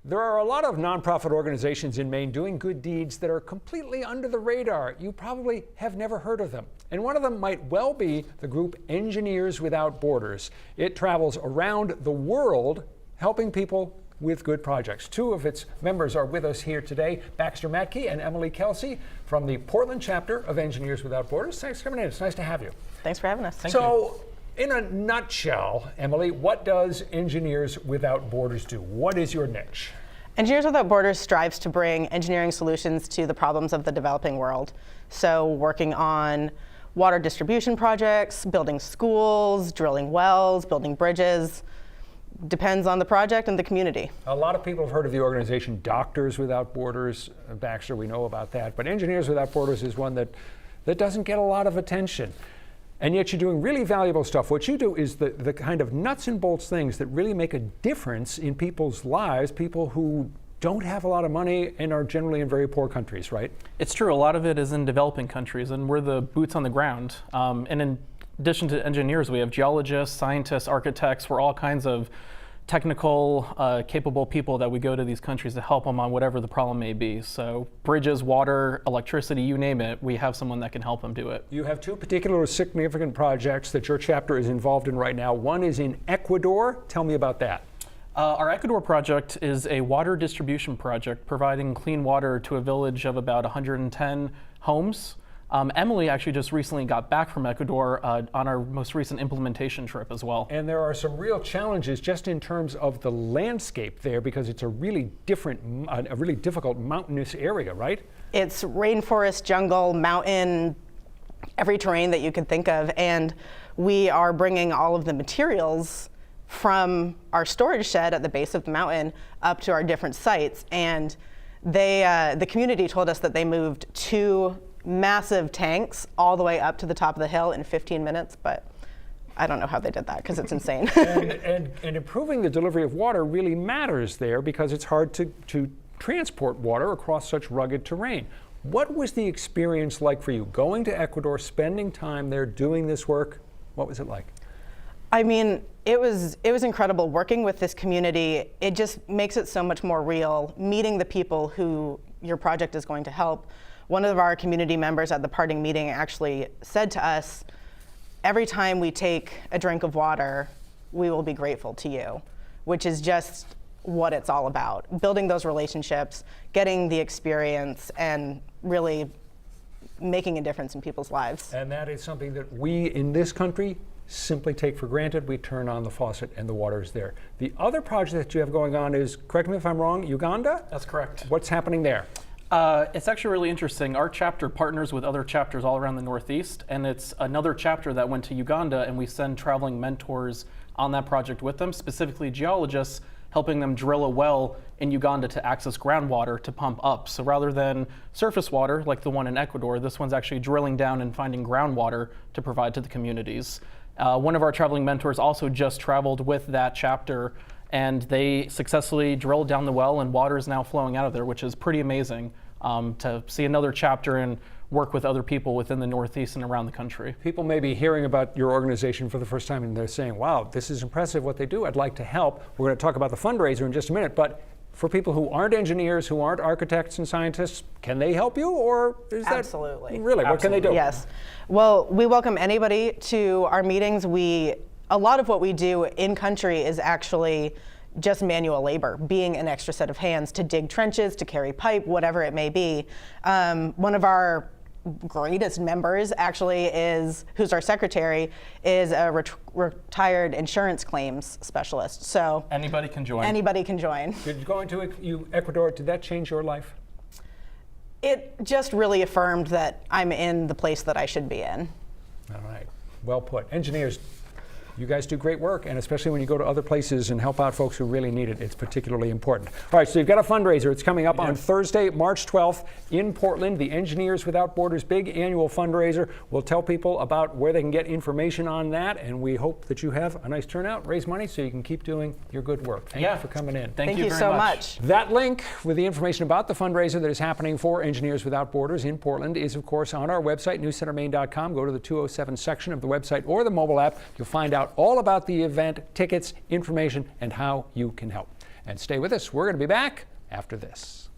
There are a lot of nonprofit organizations in Maine doing good deeds that are completely under the radar. You probably have never heard of them. And one of them might well be the group Engineers Without Borders. It travels around the world helping people with good projects. Two of its members are with us here today, Baxter Matkey and Emily Kelsey from the Portland chapter of Engineers Without Borders. Thanks for coming in. It's nice to have you. Thanks for having us. Thank you. In a nutshell, Emily, what does Engineers Without Borders do? What is your niche? Engineers Without Borders strives to bring engineering solutions to the problems of the developing world. So working on water distribution projects, building schools, drilling wells, building bridges. Depends on the project and the community. A lot of people have heard of the organization Doctors Without Borders. Baxter, we know about that. But Engineers Without Borders is one that doesn't get a lot of attention. And yet you're doing really valuable stuff. What you do is the kind of nuts and bolts things that really make a difference in people's lives, people who don't have a lot of money and are generally in very poor countries, right? It's true. A lot of it is in developing countries, and we're the boots on the ground. And in addition to engineers, we have geologists, scientists, architects. We're all kinds of technical, capable people that we go to these countries to help them on whatever the problem may be. So bridges, water, electricity, you name it, we have someone that can help them do it. You have two particular significant projects that your chapter is involved in right now. One is in Ecuador. Tell me about that. Our Ecuador project is a water distribution project providing clean water to a village of about 110 homes. Emily actually just recently got back from Ecuador on our most recent implementation trip as well. And there are some real challenges just in terms of the landscape there, because it's a really difficult mountainous area, right? It's rainforest, jungle, mountain, every terrain that you could think of. And we are bringing all of the materials from our storage shed at the base of the mountain up to our different sites. And the community told us that they moved 2 massive tanks all the way up to the top of the hill in 15 minutes, but I don't know how they did that because it's insane. and improving the delivery of water really matters there because it's hard to transport water across such rugged terrain. What was the experience like for you going to Ecuador, spending time there, doing this work? What was it like? I mean, it was incredible working with this community. It just makes it so much more real, meeting the people who your project is going to help. One of our community members at the parting meeting actually said to us, every time we take a drink of water, we will be grateful to you, which is just what it's all about. Building those relationships, getting the experience, and really making a difference in people's lives. And that is something that we in this country simply take for granted. We turn on the faucet and the water is there. The other project that you have going on is, correct me if I'm wrong, Uganda? That's correct. What's happening there? It's actually really interesting. Our chapter partners with other chapters all around the Northeast, and it's another chapter that went to Uganda, and we send traveling mentors on that project with them, specifically geologists, helping them drill a well in Uganda to access groundwater to pump up. So rather than surface water like the one in Ecuador, this one's actually drilling down and finding groundwater to provide to the communities. One of our traveling mentors also just traveled with that chapter, and they successfully drilled down the well, and water is now flowing out of there, which is pretty amazing to see another chapter and work with other people within the Northeast and around the country. People may be hearing about your organization for the first time and they're saying, wow, this is impressive what they do. I'd like to help. We're going to talk about the fundraiser in just a minute, but for people who aren't engineers, who aren't architects and scientists, can they help you, or is that? Absolutely. Really? What can they do? Yes. Well, we welcome anybody to our meetings. A lot of what we do in country is actually just manual labor, being an extra set of hands to dig trenches, to carry pipe, whatever it may be. One of our greatest members actually who's our secretary, is a retired insurance claims specialist. So anybody can join. Anybody can join. Did going to Ecuador, did that change your life? It just really affirmed that I'm in the place that I should be in. All right, well put. Engineers, you guys do great work, and especially when you go to other places and help out folks who really need it, it's particularly important. All right, so you've got a fundraiser. It's coming up on Thursday, March 12th in Portland, the Engineers Without Borders big annual fundraiser. We'll tell people about where they can get information on that, and we hope that you have a nice turnout, raise money so you can keep doing your good work. Thank you for coming in. Thank you so much. That link with the information about the fundraiser that is happening for Engineers Without Borders in Portland is, of course, on our website, newscentermaine.com. Go to the 207 section of the website or the mobile app. You'll find out all about the event, tickets, information, and how you can help. And stay with us. We're going to be back after this.